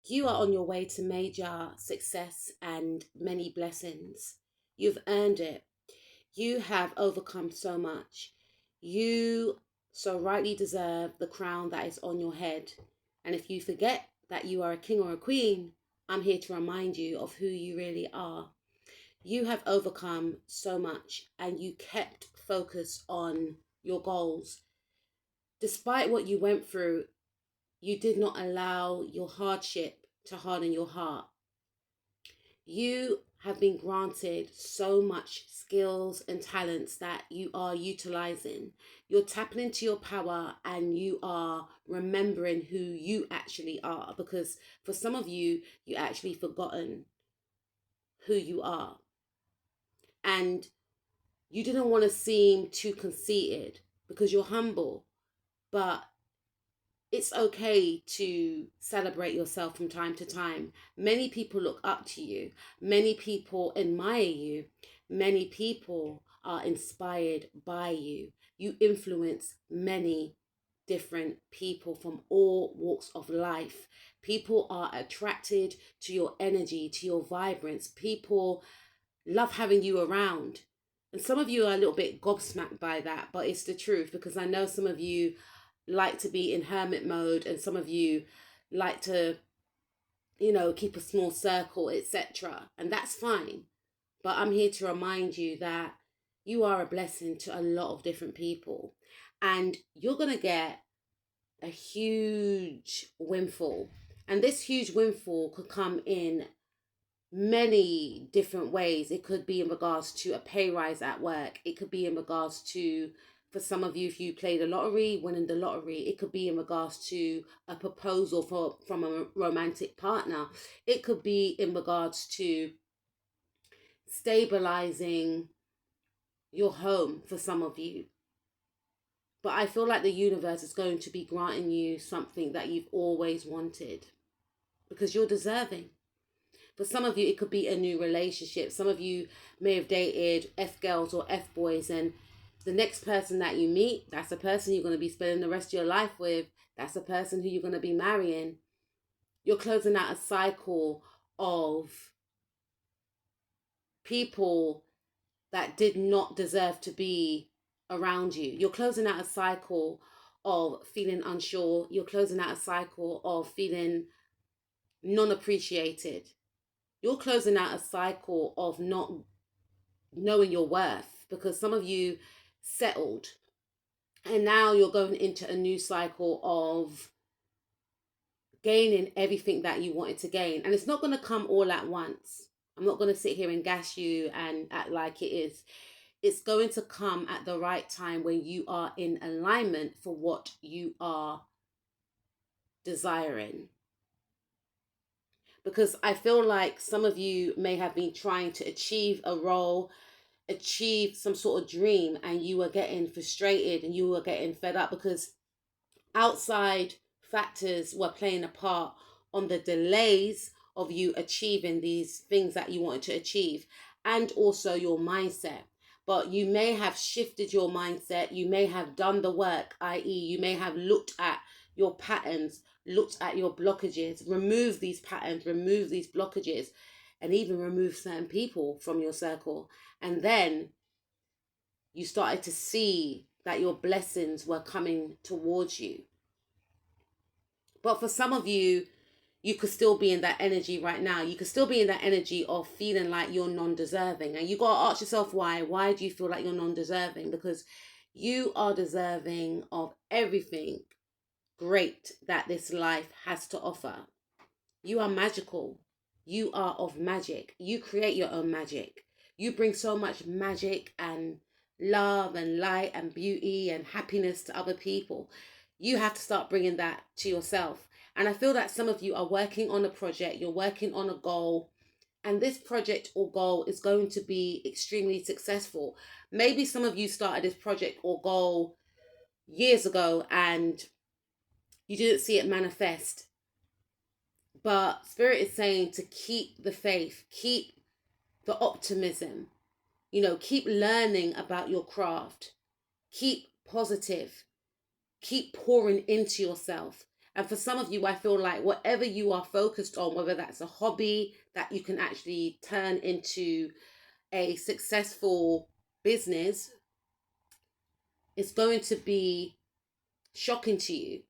You are on your way to major success and many blessings. You've earned it. You have overcome so much. You so rightly deserve the crown that is on your head. And if you forget that you are a king or a queen, I'm here to remind you of who you really are. You have overcome so much and you kept focus on your goals. Despite what you went through, you did not allow your hardship to harden your heart. You have been granted so much skills and talents that you are utilizing. You're tapping into your power and you are remembering who you actually are, because for some of you, you actually forgotten who you are. And you didn't want to seem too conceited because you're humble, but it's okay to celebrate yourself from time to time. Many people look up to you. Many people admire you. Many people are inspired by you. You influence many different people from all walks of life. People are attracted to your energy, to your vibrance. People love having you around. And some of you are a little bit gobsmacked by that, but it's the truth, because I know some of you like to be in hermit mode and some of you like to, keep a small circle, etc. And that's fine. But I'm here to remind you that you are a blessing to a lot of different people. And you're going to get a huge windfall. And this huge windfall could come in many different ways. It could be in regards to a pay rise at work. It could be in regards to, for some of you, if you play the lottery, winning the lottery. It could be in regards to a proposal from a romantic partner. It could be in regards to stabilizing your home for some of you. But I feel like the universe is going to be granting you something that you've always wanted, because you're deserving. For some of you, it could be a new relationship. Some of you may have dated F girls or F boys, and the next person that you meet, that's a person you're going to be spending the rest of your life with. That's a person who you're going to be marrying. You're closing out a cycle of people that did not deserve to be around you. You're closing out a cycle of feeling unsure. You're closing out a cycle of feeling non-appreciated. You're closing out a cycle of not knowing your worth, because some of you settled and now you're going into a new cycle of gaining everything that you wanted to gain. And it's not going to come all at once. I'm not going to sit here and gas you and act like it is. It's going to come at the right time when you are in alignment for what you are desiring. Because I feel like some of you may have been trying to achieve a role, achieve some sort of dream, and you were getting frustrated and you were getting fed up because outside factors were playing a part on the delays of you achieving these things that you wanted to achieve, and also your mindset. But you may have shifted your mindset, you may have done the work, i.e. you may have looked at your patterns, looked at your blockages, remove these patterns, remove these blockages, and even remove certain people from your circle. And then you started to see that your blessings were coming towards you. But for some of you, you could still be in that energy right now. You could still be in that energy of feeling like you're non-deserving. And you got to ask yourself why. Why do you feel like you're non-deserving? Because you are deserving of everything great that this life has to offer. You are magical. You are of magic. You create your own magic. You bring so much magic and love and light and beauty and happiness to other people. You have to start bringing that to yourself. And I feel that some of you are working on a project, you're working on a goal, and this project or goal is going to be extremely successful. Maybe some of you started this project or goal years ago and you didn't see it manifest. But Spirit is saying to keep the faith, keep the optimism, keep learning about your craft, keep positive, keep pouring into yourself. And for some of you, I feel like whatever you are focused on, whether that's a hobby that you can actually turn into a successful business, it's going to be shocking to you,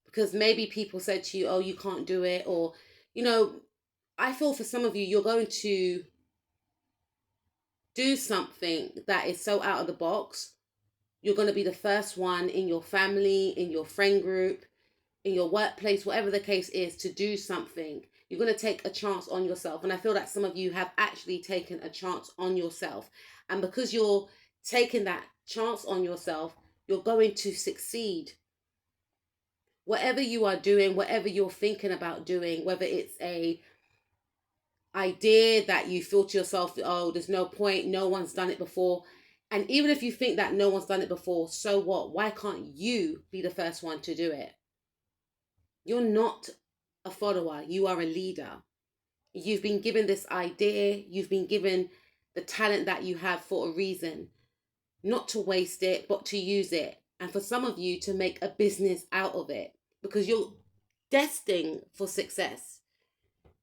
because maybe people said to you, oh, you can't do it. Or, you know, I feel for some of you, you're going to do something that is so out of the box. You're going to be the first one in your family, in your friend group, in your workplace, whatever the case is, to do something. You're going to take a chance on yourself. And I feel that some of you have actually taken a chance on yourself. And because you're taking that chance on yourself, you're going to succeed. Whatever you are doing, whatever you're thinking about doing, whether it's a idea that you feel to yourself, oh, there's no point, no one's done it before. And even if you think that no one's done it before, so what? Why can't you be the first one to do it? You're not a follower, you are a leader. You've been given this idea, you've been given the talent that you have for a reason. Not to waste it, but to use it. And for some of you to make a business out of it, because you're destined for success,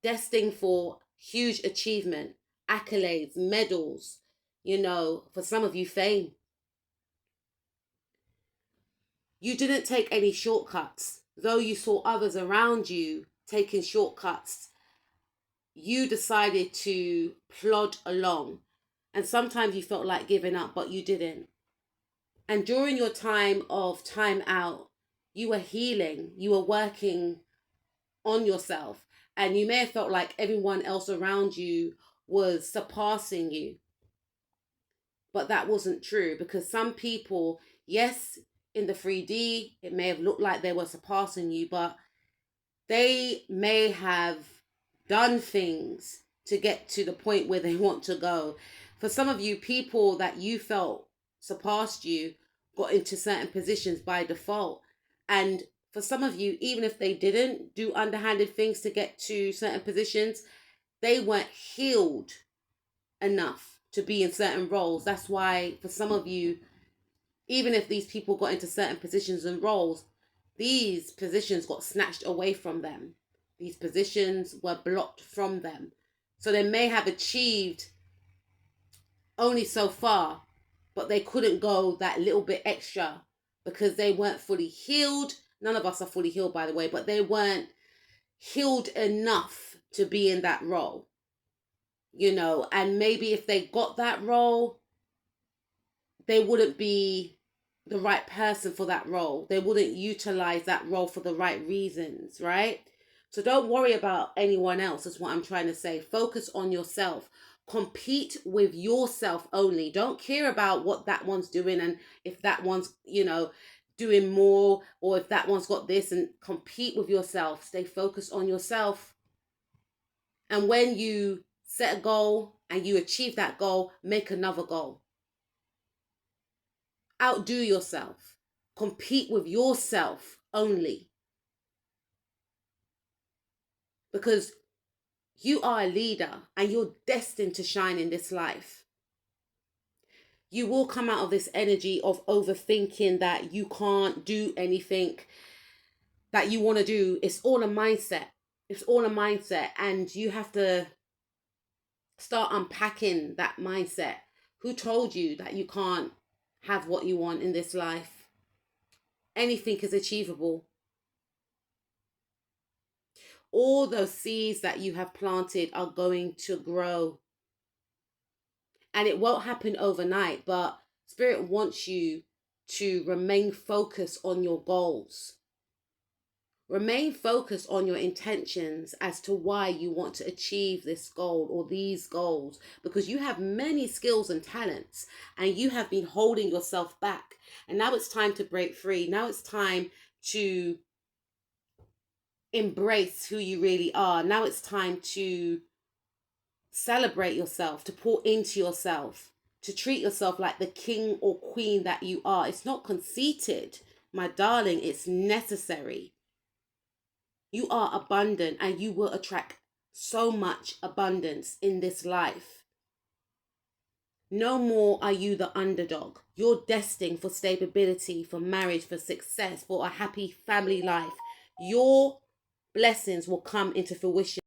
destined for huge achievement, accolades, medals, for some of you, fame. You didn't take any shortcuts. Though you saw others around you taking shortcuts, you decided to plod along. And sometimes you felt like giving up, but you didn't. And during your time of time out, you were healing, you were working on yourself. And you may have felt like everyone else around you was surpassing you. But that wasn't true, because some people, yes, in the 3D, it may have looked like they were surpassing you, but they may have done things to get to the point where they want to go. For some of you, people that you felt surpassed you got into certain positions by default. And for some of you, even if they didn't do underhanded things to get to certain positions, they weren't healed enough to be in certain roles. That's why for some of you, even if these people got into certain positions and roles, these positions got snatched away from them. These positions were blocked from them. So they may have achieved only so far, but they couldn't go that little bit extra because they weren't fully healed. None of us are fully healed, by the way, but they weren't healed enough to be in that role. And maybe if they got that role, they wouldn't be the right person for that role. They wouldn't utilize that role for the right reasons, right? So don't worry about anyone else, is what I'm trying to say. Focus on yourself. Compete with yourself only. Don't care about what that one's doing and if that one's, doing more, or if that one's got this, and compete with yourself. Stay focused on yourself. And when you set a goal and you achieve that goal, make another goal. Outdo yourself. Compete with yourself only. Because you are a leader and you're destined to shine in this life. You will come out of this energy of overthinking that you can't do anything that you want to do. It's all a mindset. It's all a mindset. And you have to start unpacking that mindset. Who told you that you can't have what you want in this life? Anything is achievable. All those seeds that you have planted are going to grow. And it won't happen overnight, but Spirit wants you to remain focused on your goals. Remain focused on your intentions as to why you want to achieve this goal or these goals, because you have many skills and talents and you have been holding yourself back. And now it's time to break free. Now it's time to embrace who you really are. Now it's time to celebrate yourself, to pour into yourself, to treat yourself like the king or queen that you are. It's not conceited, my darling. It's necessary. You are abundant and you will attract so much abundance in this life. No more are you the underdog. You're destined for stability, for marriage, for success, for a happy family life. your blessings will come into fruition.